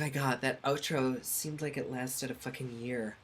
my god, that outro seemed like it lasted a fucking year.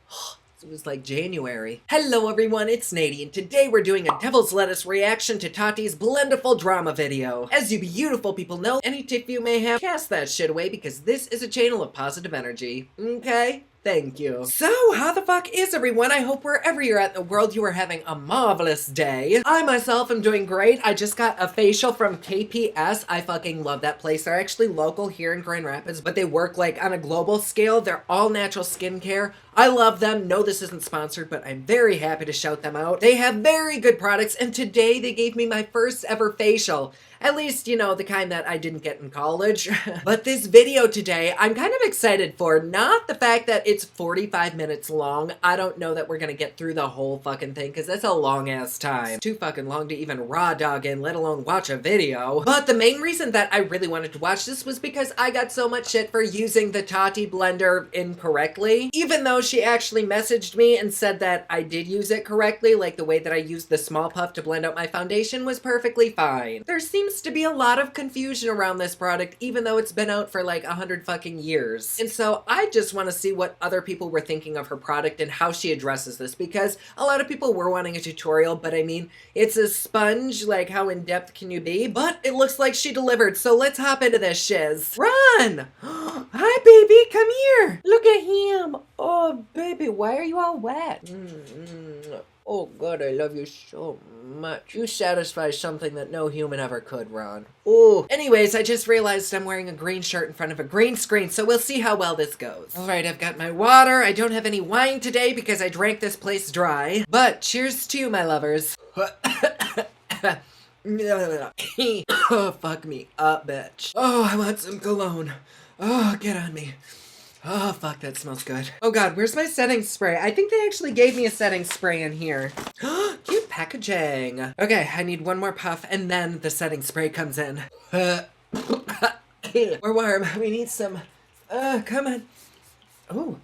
It was like January. Hello everyone, it's Nady, and today we're doing a Devil's Lettuce reaction to Tati's Blendiful drama video. As you beautiful people know, any tick you may have, cast that shit away because this is a channel of positive energy. Okay? Thank you. So, how the fuck is everyone? I hope wherever you're at in the world you are having a marvelous day. I myself am doing great. I just got a facial from KPS. I fucking love that place. They're actually local here in Grand Rapids, but they work like on a global scale. They're all natural skincare. I love them. No, this isn't sponsored, but I'm very happy to shout them out. They have very good products, and today they gave me my first ever facial. At least, you know, the kind that I didn't get in college. But this video today, I'm kind of excited for. Not the fact that it's 45 minutes long. I don't know that we're gonna get through the whole fucking thing, because that's a long ass time. Too fucking long to even raw dog in, let alone watch a video. But the main reason that I really wanted to watch this was because I got so much shit for using the Tati blender incorrectly. Even though she actually messaged me and said that I did use it correctly, like the way that I used the small puff to blend out my foundation was perfectly fine. There seems to be a lot of confusion around this product, even though it's been out for like 100 fucking years. And so I just want to see what other people were thinking of her product and how she addresses this, because a lot of people were wanting a tutorial, but I mean, it's a sponge, like how in-depth can you be? But it looks like she delivered, so let's hop into this shiz. Run! Hi baby, come here! Look at him! Oh baby, why are you all wet? Oh God, I love you so much. You satisfy something that no human ever could, Ron. Ooh. Anyways, I just realized I'm wearing a green shirt in front of a green screen, so we'll see how well this goes. Alright, I've got my water. I don't have any wine today because I drank this place dry. But cheers to you, my lovers. Oh, fuck me up, bitch. Oh, I want some cologne. Oh, get on me. Oh, fuck, that smells good. Oh God, where's my setting spray? I think they actually gave me a setting spray in here. Cute packaging. Okay, I need one more puff and then the setting spray comes in. We're warm. We need some. Come on. Oh,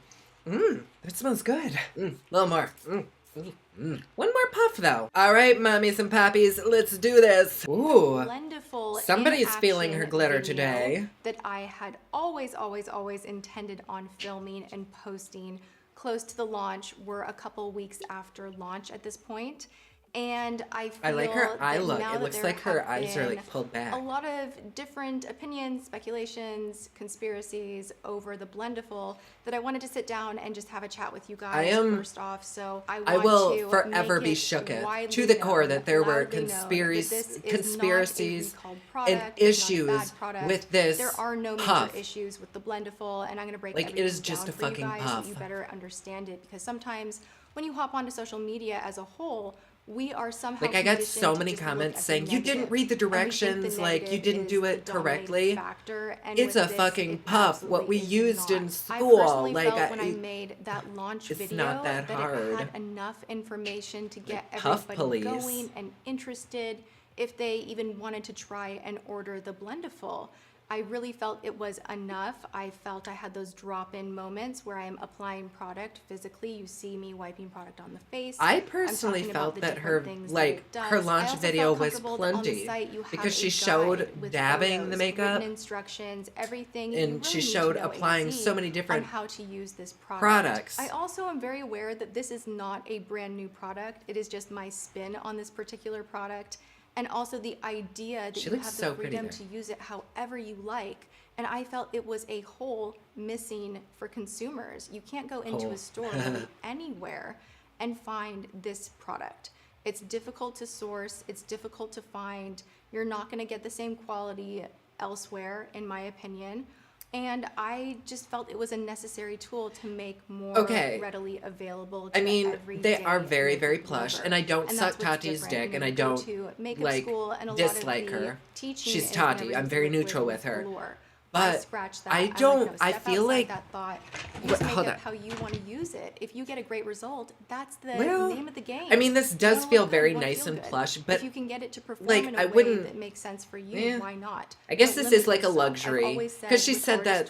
that smells good. A little more. One more puff though. All right, mommies and poppies, let's do this. Ooh, Blendiful somebody's feeling her glitter today. That I had always intended on filming and posting close to the launch. We're a couple weeks after launch at this point. And I like her eye look. It looks like her eyes are like pulled back. A lot of different opinions, speculations, conspiracies over the Blendiful that I wanted to sit down and just have a chat with you guys first off. So I will forever be shooketh to the core that there were conspiracies and issues with this. There are no major issues with the Blendiful, and I'm going to break like it is just a fucking puff. So you better understand it, because sometimes when you hop onto social media as a whole, we are somehow like I got so many comments saying you didn't read the directions, like you didn't do it correctly. It's a fucking puff. What we used in school, like when I made that launch video, it's not that hard. It had enough information to get everybody going and interested if they even wanted to try and order the Blendiful. I really felt it was enough. I felt I had those drop-in moments where I'm applying product physically. You see me wiping product on the face. I personally felt that her her launch video was plenty because she showed dabbing the makeup, instructions, everything, and she showed applying so many different how to use this products. I also am very aware that this is not a brand new product. It is just my spin on this particular product. And also the idea that you have the freedom to use it however you like. And I felt it was a hole missing for consumers. You can't go into a store really anywhere and find this product. It's difficult to source. It's difficult to find. You're not going to get the same quality elsewhere, in my opinion. And I just felt it was a necessary tool to make more readily available to they are very, very plush, and I don't suck Tati's dick, and I don't like dislike her. She's Tati. I'm very neutral with her. But I feel like hold on. How you want to use it. If you get a great result, that's the name of the game. I mean, this does feel very nice and plush, but if you can get it to perform like in a way that makes sense for you, why not? I guess this is like a luxury, because she said that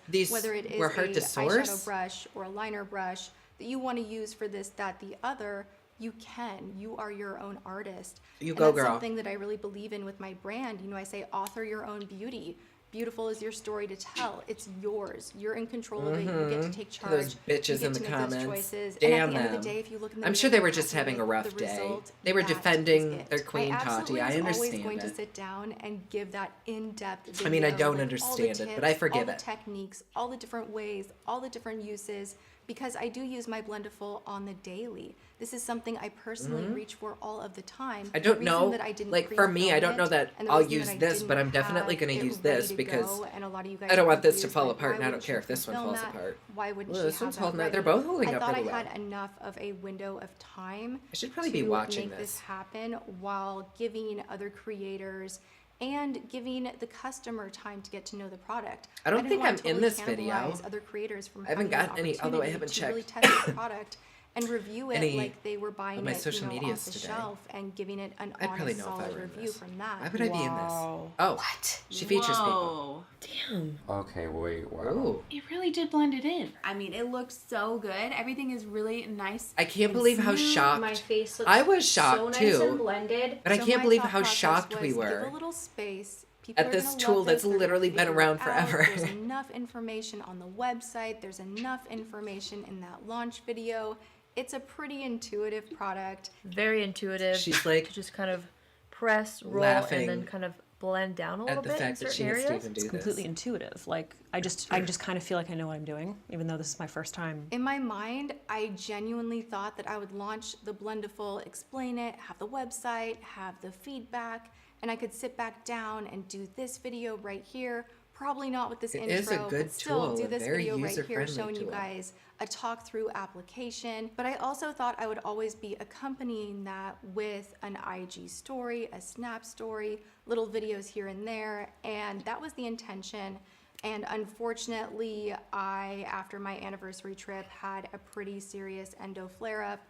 these were hard to source. Eyeshadow brush or a liner brush that you want to use for this, that, the other. You can. You are your own artist. You go, girl. That's something that I really believe in with my brand. You know, I say author your own beauty. beautiful is your story to tell. It's yours. You're in control of it. You get to take charge. Those bitches in the comments. Damn them. And at the end of the day, if you look in the I'm sure mirror, they were you're just happy having a with rough the day. result, They were that defending is it. their queen, Tati. I was understand always going it. to sit down and give that in-depth video. I mean, I don't like, understand all the it, but I tips, forgive all the it. techniques, all the different ways, all the different uses, because I do use my Blendiful on the daily. This is something I personally reach for all of the time. I don't know, like for me, I don't know that I'll use this, but I'm definitely going to use this because I don't want this to fall apart, and I don't care if this one falls apart. Why wouldn't Well, she this have one's that holding out. ready? They're both holding I up thought really I well. had enough of a window of time I should probably be to watching make this. this happen while giving other creators and giving the customer time to get to know the product. I don't didn't think want I'm to in totally this video. cannibalize other creators from I haven't having gotten the any, although I opportunity haven't to really checked. test the product and review it Any like they were buying of my it, social off medias the today. shelf and giving it an I'd probably honest, know if I solid were in review this. from that. Why would I be in this? Oh, What? she features people. Damn. Okay, wait, wow. Ooh. It really did blend it in. I mean, it looks so good. Everything is really nice. I can't and believe how smooth. shocked. My face looks I was so shocked nice too. and blended. But I So can't my believe thought how process shocked we was were. Give a little space. People At are this gonna tool love that's this. They're gonna literally been figure around it out. forever. There's enough information on the website. There's enough information in that launch video. It's a pretty intuitive product. Very intuitive. She's like to just kind of press, roll, laughing and then kind of blend down a little at the bit in fact that she certain has to areas. even do It's completely this. intuitive. Like I just kind of feel like I know what I'm doing, even though this is my first time. In my mind, I genuinely thought that I would launch the Blendiful, explain it, have the website, have the feedback, and I could sit back down and do this video right here. Probably not with this It intro, is a good but still tool, do a this very video right here user-friendly showing you tool. guys a talk through application. But I also thought I would always be accompanying that with an IG story, a Snap story, little videos here and there, and that was the intention. And unfortunately, I, after my anniversary trip, had a pretty serious endo flare-up.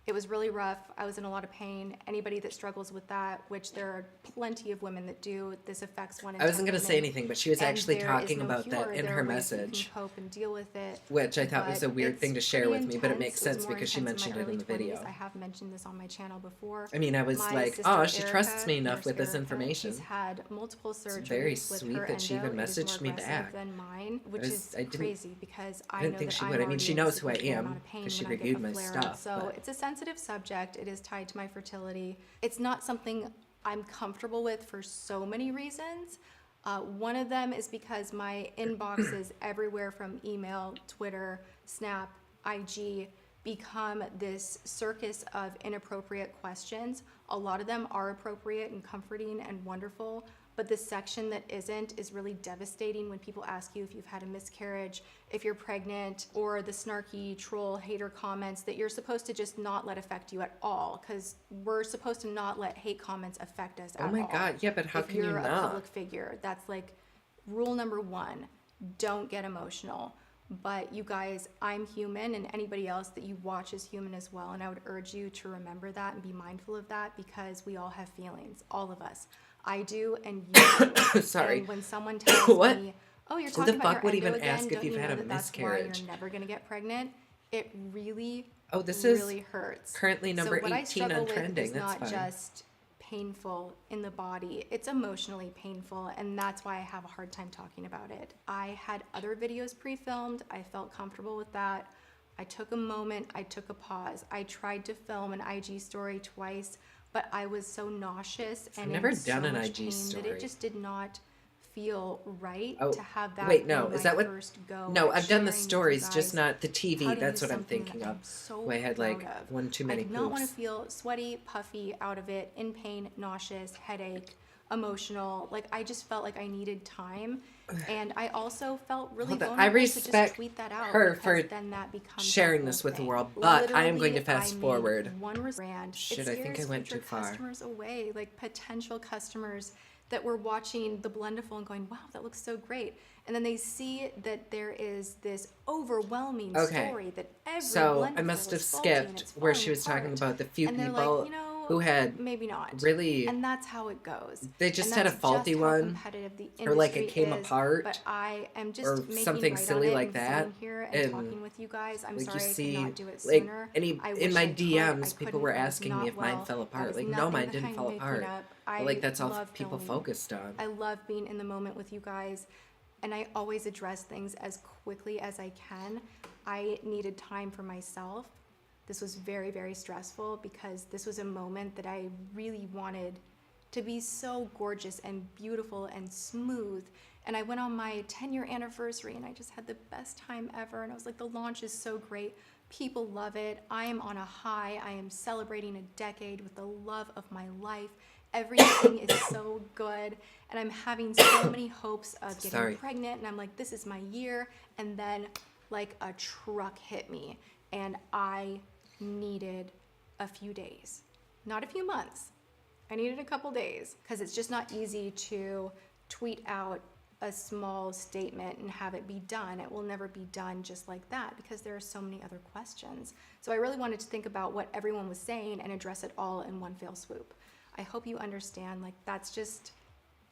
It was really rough. I was in a lot of pain. Anybody that struggles with that, which there are plenty of women that do, this affects one in I wasn't 10 going to say women. anything, but she was And actually there is talking no about cure. that in There her are ways that you can message, cope and deal with it. which I thought was a But weird thing to it's share with pretty me, but it intense. makes It was sense more because she intense mentioned it my in the early 20s. video. I have mentioned this on my channel before. I mean, I was My like, sister oh, she Erica, trusts me enough Nurse with this Erica, information. She's had multiple surgeries very with sweet her that she endo. even It is messaged more me aggressive back. than mine, which was- I is didn't- crazy because I didn't know think that she I'm would. I mean, already she in a knows who I significant am, amount of pain 'cause she when I get reviewed a my flare-up. stuff, So but- it's a sensitive subject. It is tied to my fertility. It's not something I'm comfortable with for so many reasons. One of them is because my inbox is everywhere from email, Twitter, Snap, IG, become this circus of inappropriate questions. A lot of them are appropriate and comforting and wonderful, but the section that isn't is really devastating when people ask you if you've had a miscarriage, if you're pregnant, or the snarky troll hater comments that you're supposed to just not let affect you at all, because we're supposed to not let hate comments affect us at all. Oh my God, yeah, but how If can you you're a not? public figure, that's like rule number one, don't get emotional. But you guys, I'm human, and anybody else that you watch is human as well, and I would urge you to remember that and be mindful of that, because we all have feelings, all of us. I do, and you do. Sorry. And when someone tells What? me, oh, you're Who talking the about fuck your would endo even again, ask if don't you've you had know a that that's why miscarriage? you're never gonna get pregnant? It really, Oh, this is really hurts. currently number So what I 18 struggle on with trending. is That's not fine. just painful in the body, it's emotionally painful, and that's why I have a hard time talking about it. I had other videos pre-filmed. I felt comfortable with that. I took a moment, I took a pause. I tried to film an IG story twice, but I was so nauseous and never in done so an much IG pain story. that it just did not feel right Oh, to have that wait, no, be is my that what? first go No, at I've done the sharing with you stories, just guys not the how TV. to That's use what I'm something thinking that of. I'm so Where I had like proud of. one too many I did not want to poops. feel sweaty, puffy out of it, in pain, nauseous, headache, emotional. Like I just felt like I needed time, and I also felt really Hold on, vulnerable I to just respect tweet that out her because for then that becomes sharing the this whole with the thing. world, but I am going to Literally, fast I made forward. one brand. Shit, It I think I scares went future too far. customers away, like potential customers that were watching the Blendiful and going, wow, that looks so great. And then they see that there is this overwhelming Okay. story that every So I Blendiful must have is faulty and skipped it's where falling she was talking apart. about the few And they're people like, you know, who had maybe not. really, and that's how it goes. they just And had a that's faulty just how one, competitive the or like it industry came is, apart, but I am just or making something right silly on it like and that, sitting here and and talking with you guys. I'm like sorry you I see, could not do it like sooner. any I in wish my I could. DMs, I people couldn't. were I was asking me not if mine well. fell That apart. was Like, no, nothing mine that didn't I'm fall making apart. up. But like that's all love people filming. focused on. I love being in the moment with you guys, and I always address things as quickly as I can. I needed time for myself. This was very, very stressful because this was a moment that I really wanted to be so gorgeous and beautiful and smooth. And I went on my 10-year anniversary and I just had the best time ever. And I was like, the launch is so great. People love it. I am on a high. I am celebrating a decade with the love of my life. Everything is so good. And I'm having so many hopes of getting pregnant. And I'm like, this is my year. And then like a truck hit me and I needed a few days, not a few months. I needed a couple days because it's just not easy to tweet out a small statement and have it be done. It will never be done just like that because there are so many other questions. So I really wanted to think about what everyone was saying and address it all in one fell swoop. I hope you understand, like that's just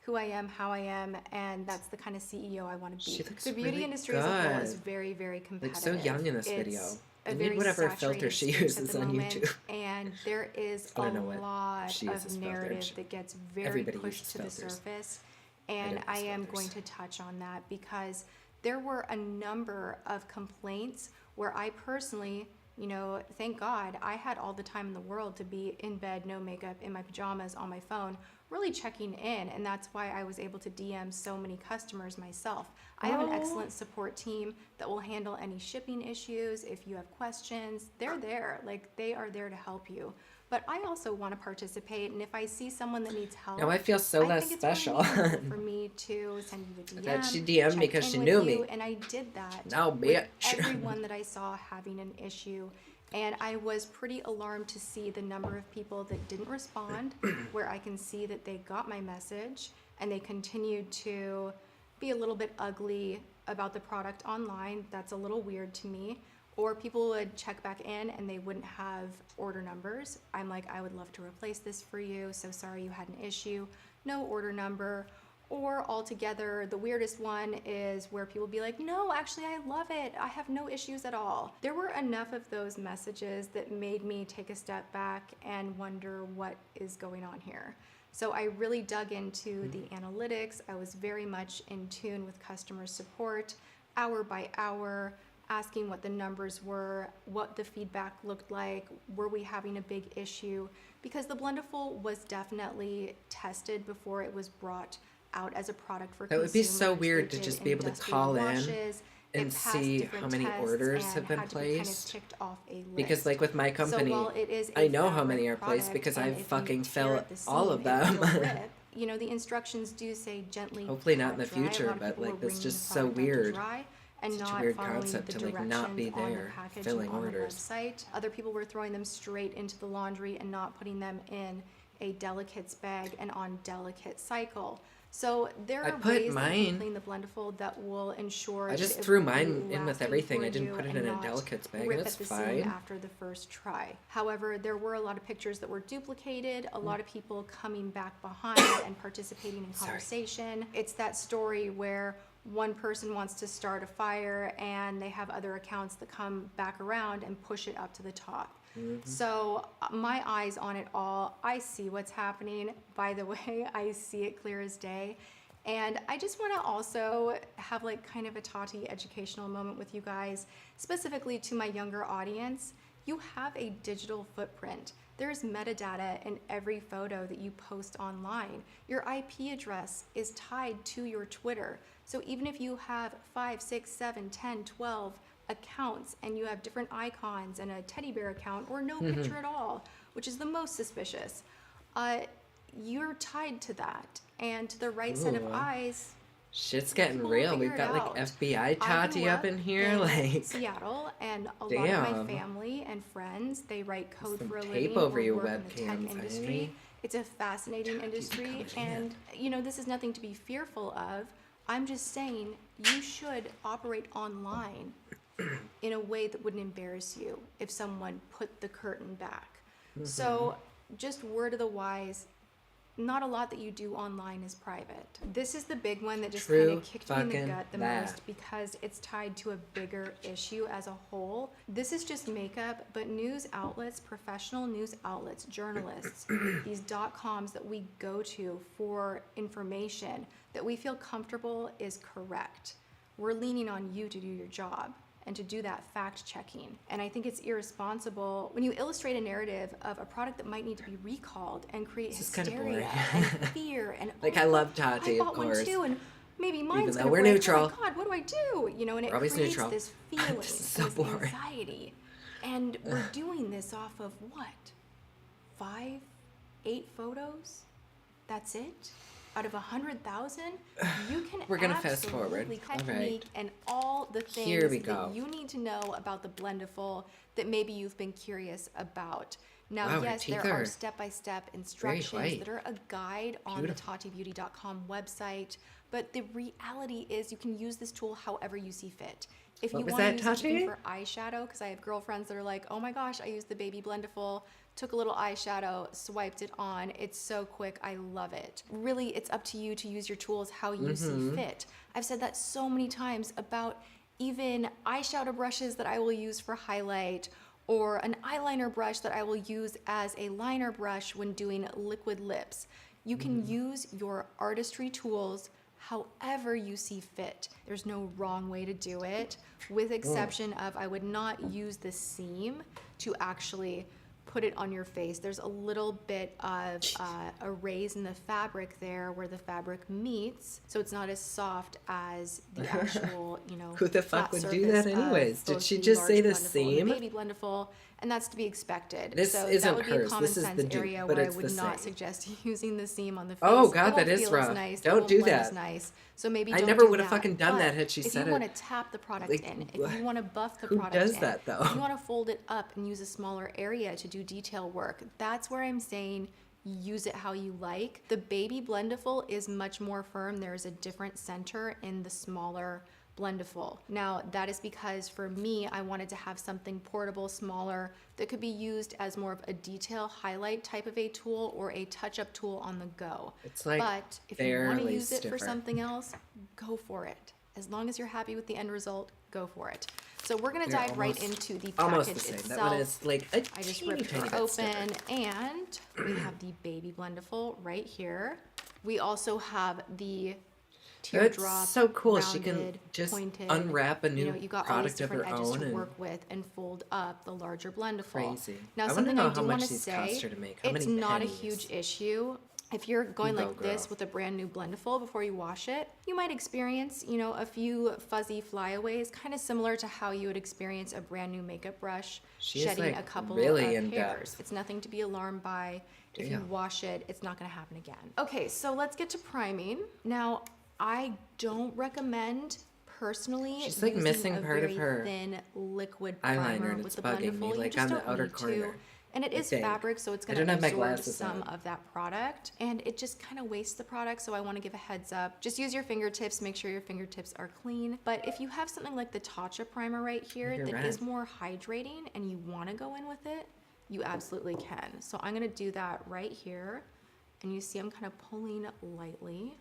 who I am, how I am, and that's the kind of CEO I want to be. She looks The beauty really industry as a whole is good. very, very competitive. Like so young in this It's video. a I need very whatever filter saturated she space uses at the on moment, YouTube. and there is I a don't know what lot she of uses narrative filters. that gets very Everybody pushed uses to the filters. surface, and don't I use am filters. going to touch on that because there were a number of complaints where I personally, you know, thank God I had all the time in the world to be in bed, no makeup, in my pajamas, on my phone, really checking in, and that's why I was able to DM so many customers myself. I have an excellent support team that will handle any shipping issues. If you have questions, they're there. Like, they are there to help you. But I also want to participate, and if I see someone that needs help, Now I feel so I less think it's special. really meaningful for me to send you a DM. That she DM'd check because in she with knew you, me. and I did that Now, with bitch. everyone that I saw having an issue. And I was pretty alarmed to see the number of people that didn't respond, where I can see that they got my message and they continued to be a little bit ugly about the product online. That's a little weird to me. Or people would check back in and they wouldn't have order numbers. I'm like, I would love to replace this for you. So sorry you had an issue. No order number. Or altogether, the weirdest one is where people be like, no, actually, I love it. I have no issues at all. There were enough of those messages that made me take a step back and wonder what is going on here. So I really dug into the analytics. I was very much in tune with customer support, hour by hour, asking what the numbers were, what the feedback looked like, were we having a big issue? Because the Blendiful was definitely tested before it was brought out as a product for That would be so consumers. weird They to did just be able to industrial call in washes. It and passed see different how many tests orders and have been had to be kind of placed. ticked off a list. Because like with my company, So while it is I a know how fabric many are placed product, because and I if you fucking tear fill at the all of seam, it will them. rip. You know, the instructions do say gently Hopefully not in the pat dry. A future, lot of but people like were that's bringing just the so product out to weird. dry and Such a not weird following concept the to like not be directions on the there package filling and on orders. the website. Other people were throwing them straight into the laundry and not putting them in a delicates bag and on delicate cycle. So there I are put ways that you mine- can clean the Blendiful that will ensure I just that it threw will be mine in with lasting everything. for I didn't you put it and in a not delicates bag, rip and it's at the fine. seam after the first try. However, there were a lot of pictures that were duplicated, a lot of people coming back behind and participating in conversation. It's that story where one person wants to start a fire and they have other accounts that come back around and push it up to the top. So my eyes on it all, I see what's happening. By the way, I see it clear as day. And I just want to also have like kind of a Tati educational moment with you guys, specifically to my younger audience. You have a digital footprint. There's metadata in every photo that you post online. Your IP address is tied to your Twitter. So even if you have 5, 6, 7, 10, 12 accounts and you have different icons and a teddy bear account or no picture at all, which is the most suspicious, you're tied to that. And to the right set of Ooh. eyes, Shit's getting people will real. figure We've it got like out. FBI I Tati grew up in here. Like Seattle, and a lot of damn. my family and friends, they write code Some for a tape living over or your work in the tech webcams, industry. Amy. It's a fascinating industry, coming and you know, this is nothing to be fearful of. I'm just saying you should operate online in a way that wouldn't embarrass you if someone put the curtain back. So just word of the wise, not a lot that you do online is private. This is the big one that just kind of kicked me in the gut the most because it's tied to a bigger issue as a whole. This is just makeup, but news outlets, professional news outlets, journalists, these .coms that we go to for information that we feel comfortable is correct. We're leaning on you to do your job and to do that fact checking. And I think it's irresponsible when you illustrate a narrative of a product that might need to be recalled and create hysteria and fear and like, I love Tati, I bought of course. one too, and maybe mine's Even though gonna we're break. neutral. Oh my God, what do I do? You know, and it We're always creates neutral. this feeling, This is so this boring. anxiety. And we're doing this off of what? 5, 8 photos? That's it? Out of 100,000, you can We're gonna fast forward. absolutely All right. technique and all the Here we things go. that you need to know about the Blendiful that maybe you've been curious about. Now, Wow, her yes, teeth there are are step-by-step instructions white. that are a guide on Beautiful. the TatiBeauty.com website, but the reality is you can use this tool however you see fit. If What you was want to that, use Tati? it even for eyeshadow, because I have girlfriends that are like, oh my gosh, I used the baby Blendiful, took a little eyeshadow, swiped it on. It's so quick. I love it. Really, it's up to you to use your tools how you see fit. I've said that so many times about even eyeshadow brushes that I will use for highlight, or an eyeliner brush that I will use as a liner brush when doing liquid lips. You can use your artistry tools however you see fit. There's no wrong way to do it, with exception of I would not use the seam to actually put it on your face. There's a little bit of a raise in the fabric there where the fabric meets, so it's not as soft as the actual, you know, Who the fuck flat would do surface that of anyways? Did both she the just large say the Blendiful and seam? the baby Blendiful, and that's to be expected. This so isn't that would be a hers. common This is sense the dupe, area but where I it's would the not same. suggest using the seam on the face. Oh, It God, won't that is feel as rough. nice. It Don't won't do blend as that. nice. So maybe I don't never do would have that. fucking done But that had she if said you it. want to tap the product Like, in, if you want to buff the who product does in, that, though? if you want to fold it up and use a smaller area to do detail work, that's where I'm saying use it how you like. The baby Blendiful is much more firm. There is a different center in the smaller Blendiful. Now, that is because for me, I wanted to have something portable, smaller, that could be used as more of a detail highlight type of a tool or a touch-up tool on the go. It's like but if you want to barely use it for stiffer. something else, go for it. As long as you're happy with the end result, go for it. So we're gonna They're dive right almost- into the Almost package the same. itself. That one is like a I just teeny ripped tiny her bit open, stiffer. and we have the baby Blendiful right here. We also have the That's teardrop, so cool. She can rounded, just pointed. unwrap a new You got all these product of her different edges own to and work with and fold up the larger Blendiful. crazy. Now, I wanna something know I how do much want to these say, cost her to make. How it's many not a pennies? huge issue. If you're going You go, like this girl. with a brand new Blendiful before you wash it, you might experience, a few fuzzy flyaways, kind of similar to how you would experience a brand new makeup brush She is, shedding like, a couple really of in hairs. depth. It's nothing to be alarmed by. If you Damn. wash it, it's not going to happen again. Okay, so let's get to priming. Now, I don't recommend personally She's, like, using missing a part of very her thin liquid eyeliner, primer and with it's the bugging me, Blendiful. You like, just on the don't outer need corner. to. And it I is think. fabric, so it's I going don't to have my absorb glasses some on. of that product, and it just kind of wastes the product, so I want to give a heads up. Just use your fingertips, make sure your fingertips are clean. But if you have something like the Tatcha Primer right here You're that right. is more hydrating and you want to go in with it, you absolutely can. So I'm going to do that right here, and you see I'm kind of pulling lightly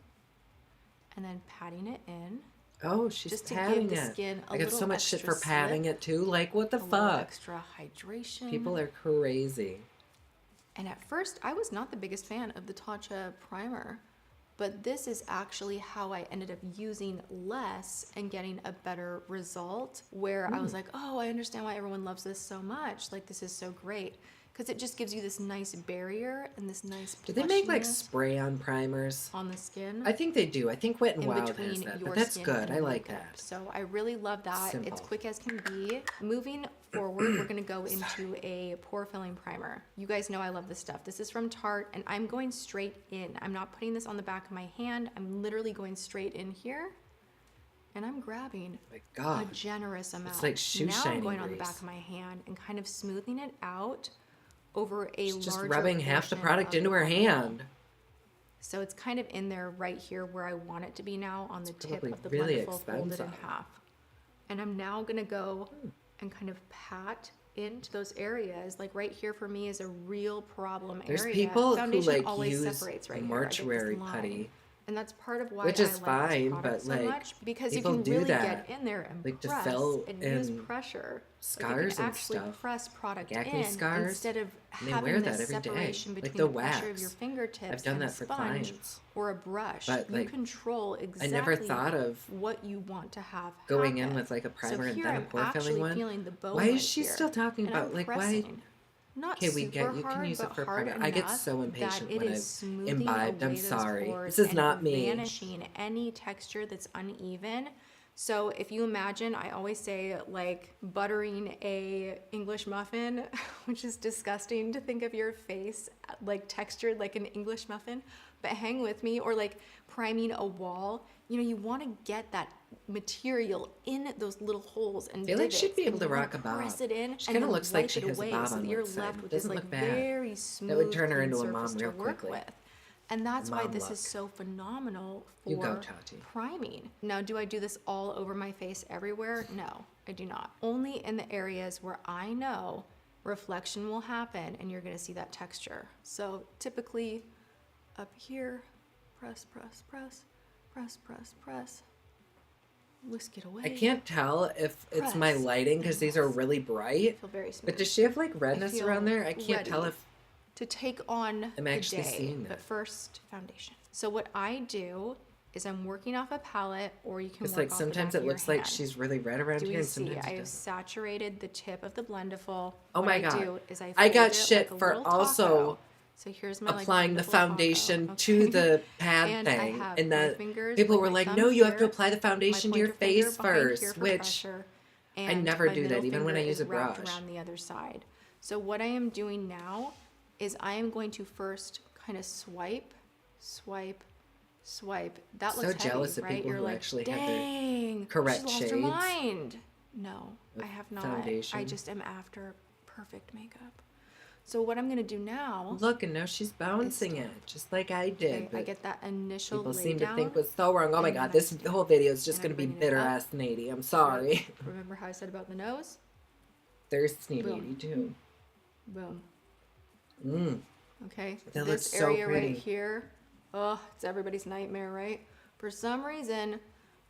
and then patting it in. Oh, she's Just to give patting the it. skin a I get so little much shit extra for patting slip, it too. Like, what the a little fuck? extra hydration. People are crazy. And at first, I was not the biggest fan of the Tatcha Primer, but this is actually how I ended up using less and getting a better result, where I was like, oh, I understand why everyone loves this so much. Like, this is so great. Because it just gives you this nice barrier and this nice Do they make like plushiness spray-on primers? on the skin. I think they do. I think Wet n in Wild between has that, your but that's skin good. and I the like makeup. that. So I really love that. Simple. It's quick as can be. Moving forward, we're gonna go into a pore filling primer. You guys know I love this stuff. This is from Tarte, and I'm going straight in. I'm not putting this on the back of my hand. I'm literally going straight in here, and I'm grabbing My God. a generous amount. like shoe now I'm shining going on the grease. back of my hand and kind of smoothing it out over a She's just larger rubbing half the portion product of into the her bottle. hand. So it's kind of in there right here where I want it to be now on the tip probably of the really Blendiful folded in expensive. half. And I'm now gonna go and kind of pat into those areas. Like right here for me is a real problem area. There's people who Foundation like always use separates right mortuary here. putty. And that's part of why Which is I like fine, this product but, so like, much, because you people can do really that, get in there and like, to press fill and use in pressure. scars like you and can actually stuff. press product Acne in scars, instead of and they having wear this that every day. separation Like between the the pressure of wax. your fingertips I've done and that a for sponge clients. or a brush. But, You like, control exactly I never thought of what you want to have going in happen. with like a primer so and here then a I'm pore filling actually one. feeling the bone Why is right she here, still talking and about I'm like why? pressing. Not Okay, we super get you can hard, use it but for hard primer. I get enough so impatient that it when is I've smoothing imbibed. away I'm those sorry. pores This is and not me. vanishing any texture that's uneven. So if you imagine, I always say like buttering a English muffin, which is disgusting to think of your face like textured like an English muffin, but hang with me, or like priming a wall. You know, you want to get that material in those little holes and I feel like divots, she'd be able and to you wanna rock a bob. press it in, She and kinda then looks like wipe she it has a away, bob so on that you're one side. left with Doesn't this like look bad. very smooth, That would turn her clean into a surface mom to real work quickly. with. And that's why Mom this look. is so phenomenal You go, for Tati. priming. Now, do I do this all over my face everywhere? No, I do not. Only in the areas where I know reflection will happen and you're gonna see that texture. So typically up here, press, press, press, press, press, press. Whisk it away. I can't tell if it's my Press lighting because these are really I bright. feel very smooth. But does she have like redness feel around there? I can't tell ready if to take on I'm the actually day, seeing but that. first foundation. So what I do is I'm working off a palette, or you can it's work like off the sometimes back it of your looks like hand. she's really red around Do here we and see? sometimes I it have doesn't. saturated the tip of the Blendiful. Oh What my I God. do is I I got fold it shit like a for little also taco. So here's my, like, applying the Blendiful taco, foundation okay? to the pad And I thing, have and my that fingers, people like were my like, thumb "No, you have to here, apply the my foundation to your pointer finger face behind here first," for which pressure, I and never my do that, middle even when I finger use is a wrapped brush. around the other side. So what I am doing now is I am going to first kind of swipe, swipe, swipe. That So looks heavy, jealous of right? people You're who like, actually have their dang, correct she lost her shades mind. No, of I have not. foundation. I just am after perfect makeup. So what I'm gonna do now, Look, and now she's bouncing still- it, just like I did. okay, I but get that initial people lay seem to down, think was so wrong. Oh my and God, then this I stand. whole video is just And gonna I'm be bringing it bitter up. ass Nady. I'm sorry. Remember how I said about the nose? Thirsty Boom. Nady too. Boom. Mm. Okay, That this looks so area pretty. right here, oh, it's everybody's nightmare, right? For some reason,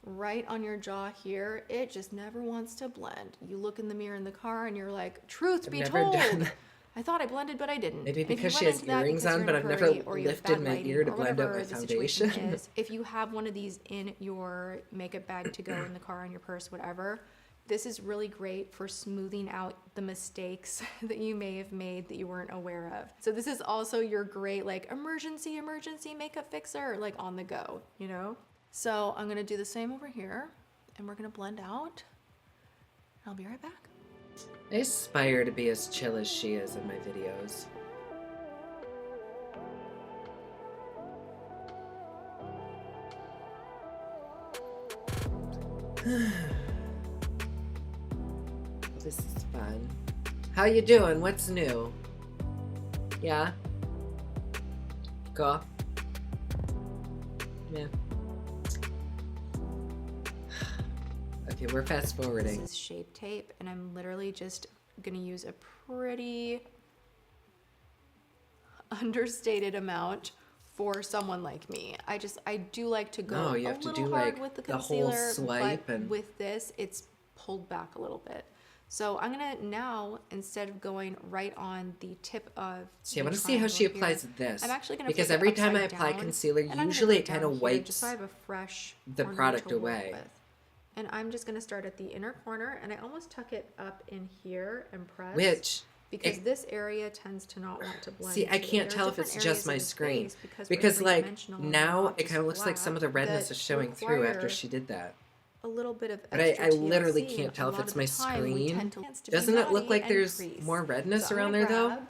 right on your jaw here, it just never wants to blend. You look in the mirror in the car and you're like, truth I've be never told, done that. I thought I blended, but I didn't. Maybe If you because run she has into that earrings because on, you're but in a I've never hurry or you have lifted bad my lighting ear to or blend out whatever my the situation foundation. is, if you have one of these in your makeup bag to go in the car, in your purse, whatever, this is really great for smoothing out the mistakes that you may have made that you weren't aware of. So this is also your great like emergency makeup fixer, like on the go, you know? So I'm gonna do the same over here and we're gonna blend out. I'll be right back. I aspire to be as chill as she is in my videos. This is fun. How you doing? What's new? Yeah? Cool. Yeah. Okay, we're fast forwarding. This is Shape Tape, and I'm literally just gonna use a pretty understated amount for someone like me. I do like to go No, you a have to little do, hard like, with the the whole concealer, swipe but and- with this, it's pulled back a little bit. So I'm gonna now, instead of going right on the tip of See, I the want to see how she triangle applies here, this. I'm actually gonna because flip it every time I upside apply down, concealer, and I'm gonna usually go it kind down of here wipes just so I have a fresh the corner product to work away. with. And I'm just gonna start at the inner corner, and I almost tuck it up in here and press. Which, Because this area tends to not want to blend. see, I too. can't There are tell if different it's just areas my of the screen. face because we're Because, like, three-dimensional and now not it just kind of looks like some of the flat, redness that is showing through after require she did that. a little bit of But extra I literally TLC, can't and tell a if lot it's of my the time we screen. tend to be Doesn't it look naughty like and there's crease. more redness So I'm around gonna there, though? grab,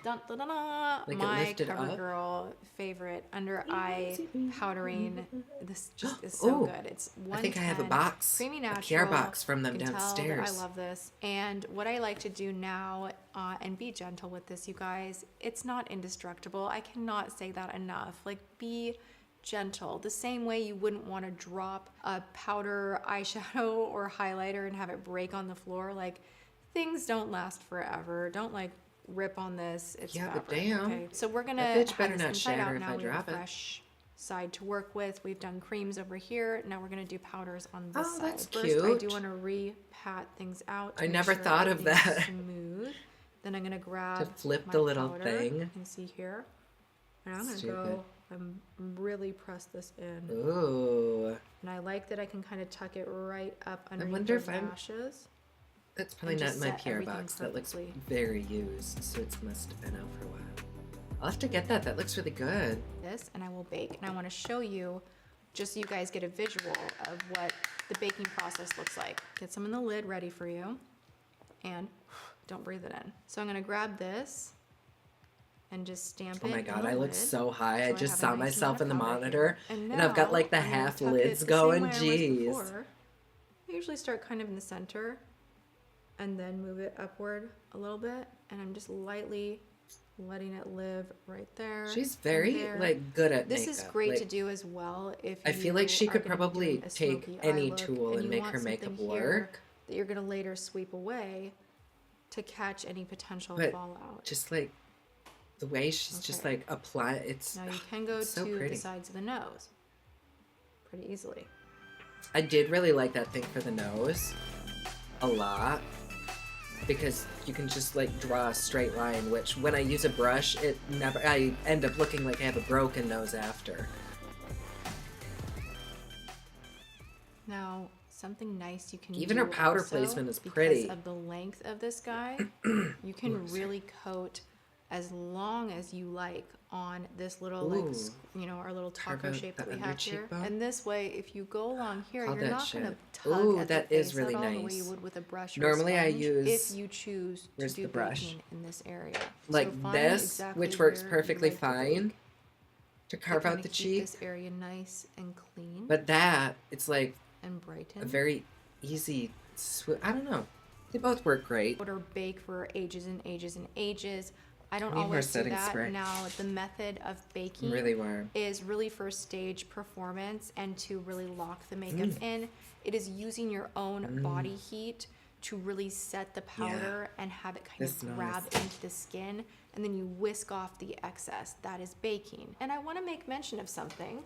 dun, dun, dun, dun, Like it my lifted up? CoverGirl favorite under eye powdering. This just is so Ooh, good. It's I think I have a 110, box, creamy a natural. care box from them You can tell that downstairs. I love this. And what I like to do now, and be gentle with this, you guys, it's not indestructible. I cannot say that enough. Like, be gentle. The same way you wouldn't want to drop a powder eyeshadow or highlighter and have it break on the floor. Like, things don't last forever. Don't like rip on this. It's Yeah, but fabric. damn. Okay, so we're gonna That bitch have better this not inside shatter out if now. I We have drop a it. fresh side to work with. We've done creams over here. Now we're gonna do powders on this Oh, side. that's First, I do cute. want to re-pat things out. To I make never sure thought of everything's that. Smooth. Then I'm gonna grab To flip my the little powder. thing. You can see here. And I'm gonna Stupid. go and really press this in. Ooh. And I like that I can kind of tuck it right up underneath wonder those if I'm- lashes. That's probably And not just in my set PR everything box. That looks perfectly. very used, so it must have been out for a while. I'll have to get that. That looks really good. This, and I will bake. And I want to show you, just so you guys get a visual of what the baking process looks like. Get some in the lid ready for you, and don't breathe it in. So I'm gonna grab this and just stamp it. Oh my in god, the I look lid. so high. I So just have a saw nice myself in amount the of powder monitor, here. and I've got like the I'm gonna half tuck it lids the same going. way I was Jeez. before. I usually start kind of in the center and then move it upward a little bit, and I'm just lightly letting it live right there. She's and very there. like good at This makeup. is great like, to do as well if I feel like she you could are gonna be probably doing a take smoky any eye look tool and you make want her makeup something work. here that you're gonna later sweep away to catch any potential But fallout. just like the way she's just Okay. like apply it's Now you can go it's so to pretty. the sides of the nose pretty easily. I did really like that thing for the nose a lot because you can just like draw a straight line, which when I use a brush, I end up looking like I have a broken nose after. Now, something nice you can Even do her powder also, placement is because pretty. of the length of this guy, you can Ooh, sorry. really coat as long as you like on this little Ooh. our little Carve taco out shape the that we under have here. cheekbone. And this way, if you go along here, Call you're that not going to shit. tug Ooh, at that the is face really at all the way nice. you would with a brush or Normally a I sponge use- if you choose to where's do the brush? baking in this area. Like So find this, exactly which works where you perfectly like to fine bake. to It carve out kinda the keep cheek. this area nice and clean But that, it's like and brighten. a very easy, I don't know. They both work great. Or bake for ages and ages and ages. I don't I need more always do setting that. spray. Now, the method of baking I'm really warm. is really for stage performance and to really lock the makeup in. It is using your own body heat to really set the powder and have it kind This of grab nice. into the skin, and then you whisk off the excess. That is baking. And I want to make mention of something.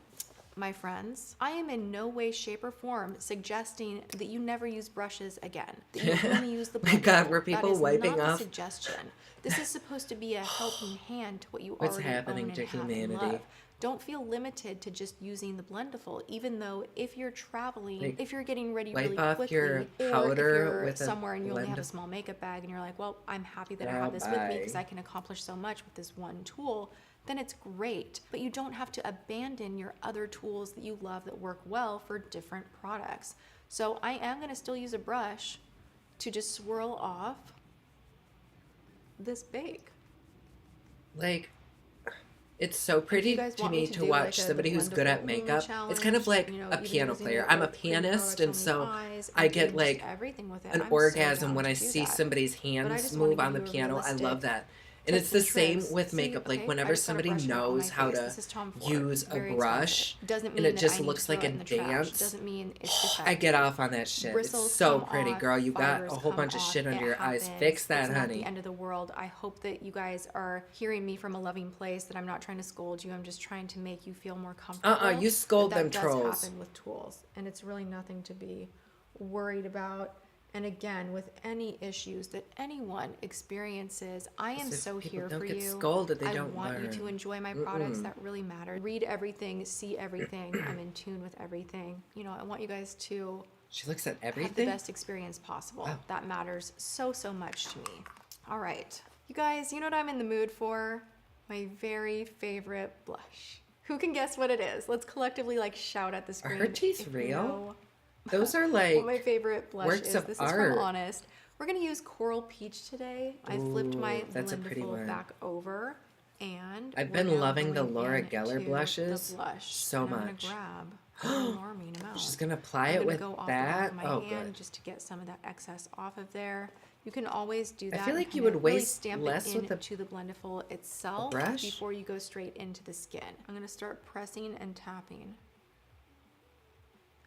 My friends, I am in no way, shape, or form suggesting that you never use brushes again. That you only use the My God, blendable. were That people is wiping not off? a suggestion. This is supposed to be a helping hand to what you What's already happening own to and have and humanity? love. Don't feel limited to just using the Blendiful, even though if you're traveling, Like, if you're getting ready wipe really off quickly, your or powder if you're with a somewhere and you only have a Blendif- small makeup bag and you're like, well, I'm happy that I Girl, have this with me because bye. I can accomplish so much with this one tool, then it's great. But you don't have to abandon your other tools that you love that work well for different products. So I am gonna still use a brush to just swirl off this bake. Like, it's so pretty guys to want me me to to do, watch like, somebody the who's good at Blendiful makeup. It's kind of challenge, like you know, a even piano using player. it I'm a with cream pianist, products and on the so eyes I and get doing just like everything with it. an I'm so orgasm down when to I do see that. somebody's But I hands just move wanna on the give you a piano. I love realistic that. And it's tips the and same tricks. with See, makeup. Like okay, I whenever just got a somebody brush right on my knows how face. to This is Tom Ford. use a Very brush expensive. Doesn't and mean it that just I need looks to throw like it a in the trash. dance, Doesn't mean it's I defective. get off on that shit. Bristles It's so come pretty, off, girl. You got fibers a whole come bunch of off. shit under It your eyes. happens. Fix that, It's not honey. the end of the world. I hope that you guys are hearing me from a loving place, that I'm not trying to scold you. I'm just trying to make you feel more comfortable. You scold that them does trolls. happen with tools, and it's really nothing to be worried about. And again, with any issues that anyone experiences, I am If so people here don't for get you. scolded, they I don't want you to learn. enjoy my products. That really matter. Read everything, see everything. I'm in tune with everything. You know, I want you guys to She looks at have the everything. best experience possible. Oh. That matters so, so much to me. All right, you guys, you know what I'm in the mood for? My very favorite blush. Who can guess what it is? Let's collectively like shout at the screen. her teeth if you real? know Those are what my like favorite blush works is. of This art. is from Honest. We're gonna use Coral Peach today. I flipped my Ooh, that's a pretty Blendiful one. back over, and I've we're been now loving the going Laura in Geller to blushes the blush. so And I'm much. gonna grab an alarming amount. she's gonna apply I'm it gonna with go off that. the back of my Oh, hand good. just to get some of that excess off of there. You can always do that. I feel and like you kinda would really waste stamp less it with a into the Blendiful itself brush. before you go straight into the skin. I'm gonna start pressing and tapping.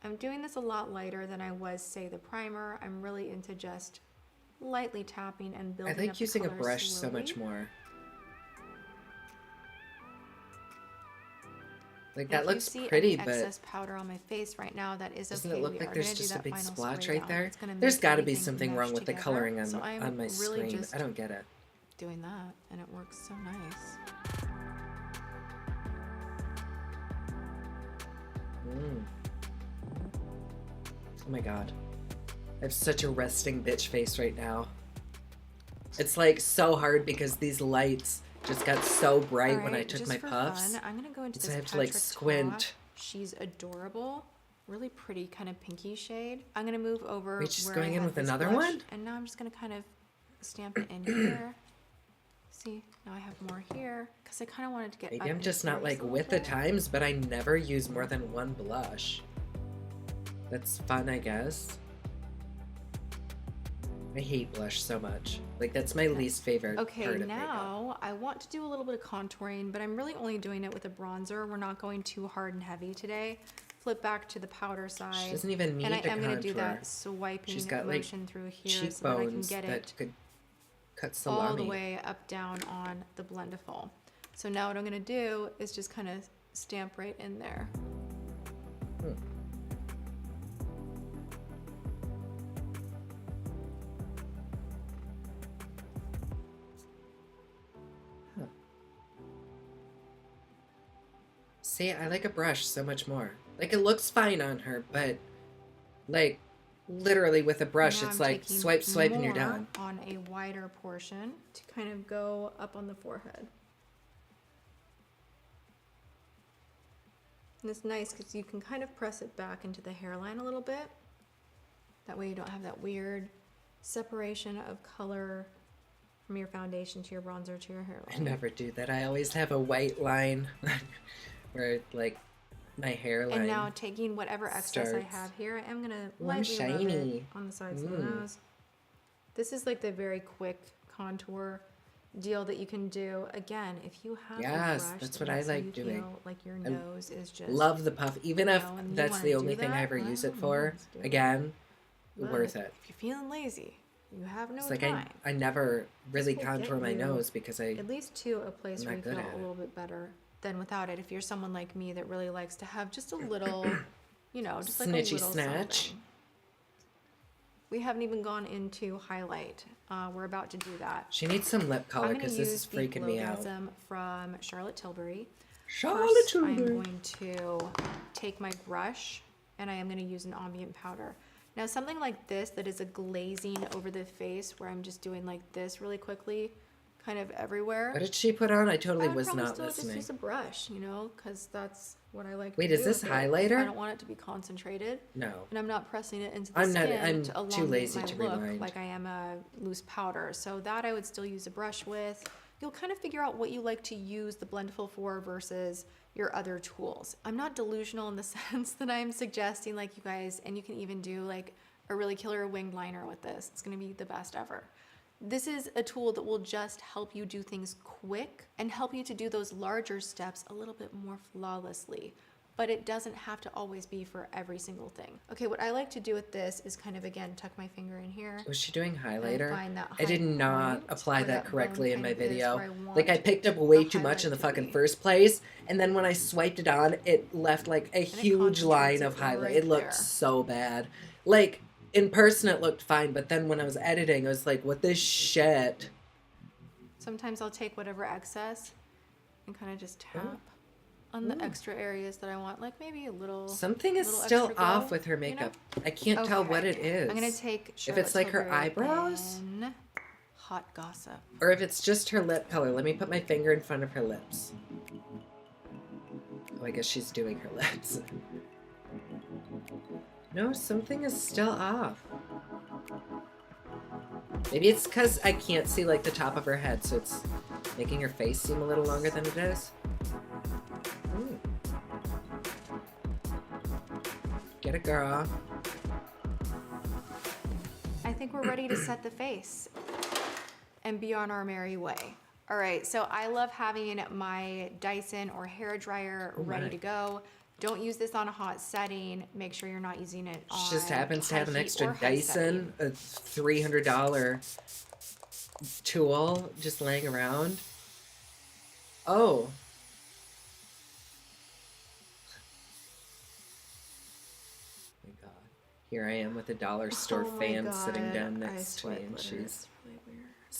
I'm doing this a lot lighter than I was, say, the primer. I'm really into just lightly tapping and I building like up using the a color brush so slowly. much more. Like, If that you looks see pretty, any but excess powder on my face right now, that is doesn't okay. it look We like are there's gonna do just a that big final splotch spray right down. there? It's gonna There's make got to be everything something wrong mesh with the together. coloring So I'm on my really screen. just I don't get it. doing that, and it works so nice. Oh my god. I have such a resting bitch face right now. It's like so hard because these lights just got so bright when I took just my for puffs. Fun, I'm gonna go into So this I have to like Tatcha squint. top. She's adorable, really pretty, kind of pinky shade. I'm gonna move over. Wait, she's where going I in had with this another blush, one? and now I'm just gonna kind of stamp it in here. See, now I have more here because I kind of wanted to get. Maybe up I'm just into not this like a little with the bit. times, but I never use more than one blush. That's fun, I guess. I hate blush so much. Like, that's my least favorite Okay, part of makeup. now I want to do a little bit of contouring, but I'm really only doing it with a bronzer. We're not going too hard and heavy today. Flip back to the powder side. She doesn't even need and I to am going to do contour. that swiping She's got like motion through here so that I can cheekbones get that it could cut salami. all the way up down on the Blendiful. So now what I'm going to do is just kind of stamp right in there. See, I like a brush so much more. Like, it looks fine on her, but like literally with a brush, Now it's I'm like taking swipe, swipe, and you're more done. on a wider portion to kind of go up on the forehead. And it's nice because you can kind of press it back into the hairline a little bit. That way you don't have that weird separation of color from your foundation to your bronzer to your hairline. I never do that. I always have a white line where like my hairline. And now taking whatever excess I starts. have here, I'm gonna Ooh, I'm lightly rub it shiny. on the sides of the nose. This is like the very quick contour deal that you can do. Again, if you have Yes, a brush that's that what I makes like you doing. feel like your I nose is just Love the puff, even if and you that's wanna the do only thing I that, ever use it well, for. let's do it. Again, But worth it. If you're feeling lazy, you have no It's like time. I never really This will contour get my you nose because I at least to a place I'm where not you good feel at a it. little bit better than without it. If you're someone like me that really likes to have just a little, you know, just like a Snitchy little snatch. something. We haven't even gone into highlight. We're about to do that. She needs some lip color I'm going because to this use is the freaking me out. Glowgasm from Charlotte Tilbury. Charlotte First, I'm Tilbury. going to take my brush and I am going to use an ambient powder. Now something like this that is a glazing over the face where I'm just doing like this really quickly, kind of everywhere. What did she put on? I totally I would was probably not still just listening. use a brush, you know, because that's what I like Wait, to is do this with it. highlighter? I don't want it to be concentrated. No. And I'm not pressing it into the I'm not- skin I'm to too elongate lazy my to look rewind. like I am a loose powder. So that I would still use a brush with. You'll kind of figure out what you like to use the Blendiful for versus your other tools. I'm not delusional in the sense that I'm suggesting like you guys, and you can even do like a really killer winged liner with this. It's gonna be the best ever. This is a tool that will just help you do things quick and help you to do those larger steps a little bit more flawlessly. But it doesn't have to always be for every single thing. Okay, what I like to do with this is kind of, again, tuck my finger in here. Was she doing highlighter? Find that I did high not point apply where that bone correctly in kind my of is video. where I Like, I want picked up way the too much in the highlight to fucking be. first place, and then when I swiped it on, it left like a it huge line concentrates of it highlight. right It looked there. so bad. Like, in person it looked fine, but then when I was editing, I was like, what this shit? Sometimes I'll take whatever excess and kind of just tap on the extra areas that I want, like maybe a little. Something is little still extra off glow, with her you know? makeup. I can't tell what Okay. it is. I'm gonna take If it's like her Charlotte Tilbury eyebrows? and Hot Gossip. Or if it's just her lip color. Let me put my finger in front of her lips. Oh, I guess she's doing her lips. No, something is still off. Maybe it's because I can't see like the top of her head, so it's making her face seem a little longer than it is. Get it, girl. I think we're ready to set the face and be on our merry way. All right, so I love having my Dyson or hair dryer ready to go. Don't use this on a hot setting. Make sure you're not using it on She just happens to have an high heat extra or high Dyson, a $300 tool just laying around. Oh. My God. Here I am with a dollar store fan sitting down next to me, and she's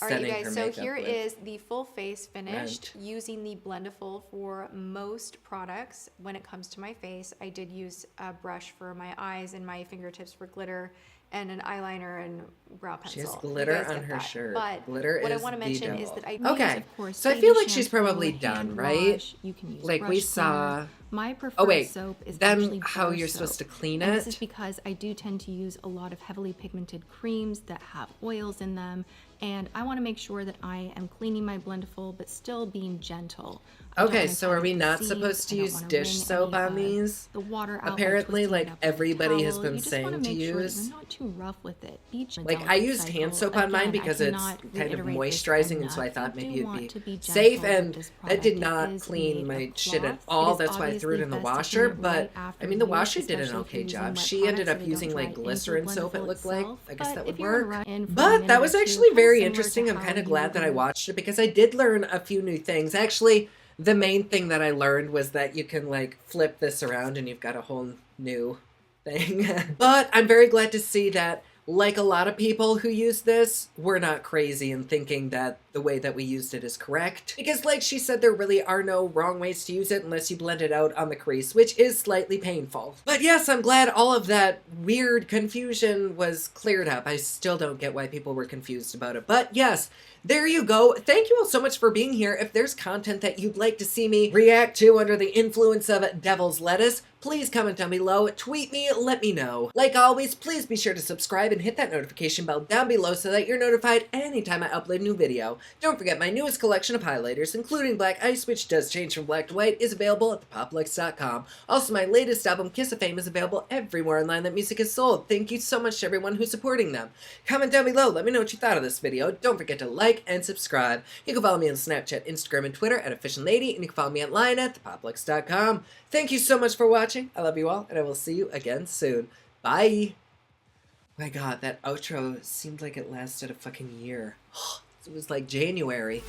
All right, you setting guys, her so makeup here with is the full face finished Rent. using the Blendiful for most products. When it comes to my face, I did use a brush for my eyes and my fingertips for glitter and an eyeliner and brow pencil. She has You glitter guys on get her that. shirt. But Glitter what I is want to the mention is devil. that I Okay, Of course, so I baby feel like she's shampoo, probably hand done, right? wash, you can use Like we brush saw. cleaner. My preferred Oh wait, soap is then actually how bar you're soap. supposed to clean And this it? is because I do tend to use a lot of heavily pigmented creams that have oils in them, and I want to make sure that I am cleaning my Blendiful but still being gentle. I don't Okay, wanna so are tug we at the not seams, supposed to I don't use wanna dish wring soap any on of these? the water out by Apparently, twisting like it up with a everybody has towel. been You just wanna saying to make sure that use. you're not too rough with it. Be Like I delicate used hand cycle. soap on mine Again, I because it's cannot kind of reiterate this moisturizing, and so I enough. thought You maybe do it'd want to be be safe, gentle with and this that product. did It not is clean made my of shit at cloth. all. It is That's why I threw it in the obviously best to washer, clean it but right after I mean the use, washer did an especially if okay you're using job. wet She ended products up so they using don't like dry into glycerin soap, it Blendiful looked like. itself. I guess But that if would you're gonna work. run in for a But that minute was or two, actually kinda very similar to interesting. I'm how kind of you glad that I would- watched it because I did learn a few new things. Actually, the main thing that I learned was that you can like flip this around and you've got a whole new thing. But I'm very glad to see that, like a lot of people who use this, we're not crazy in thinking that the way that we used it is correct. Because like she said, there really are no wrong ways to use it unless you blend it out on the crease, which is slightly painful. But yes, I'm glad all of that weird confusion was cleared up. I still don't get why people were confused about it. But yes, there you go. Thank you all so much for being here. If there's content that you'd like to see me react to under the influence of devil's lettuce, please comment down below, tweet me, let me know. Like always, please be sure to subscribe and hit that notification bell down below so that you're notified anytime I upload a new video. Don't forget my newest collection of highlighters, including Black Ice, which does change from black to white, is available at thepoplux.com. Also, my latest album, Kiss of Fame, is available everywhere online that music is sold. Thank you so much to everyone who's supporting them. Comment down below, let me know what you thought of this video. Don't forget to like and subscribe. You can follow me on Snapchat, Instagram, and Twitter at OfficialLady, and you can follow me online at thepoplux.com. Thank you so much for watching. I love you all, and I will see you again soon. Bye! My God, that outro seemed like it lasted a fucking year. It was like January.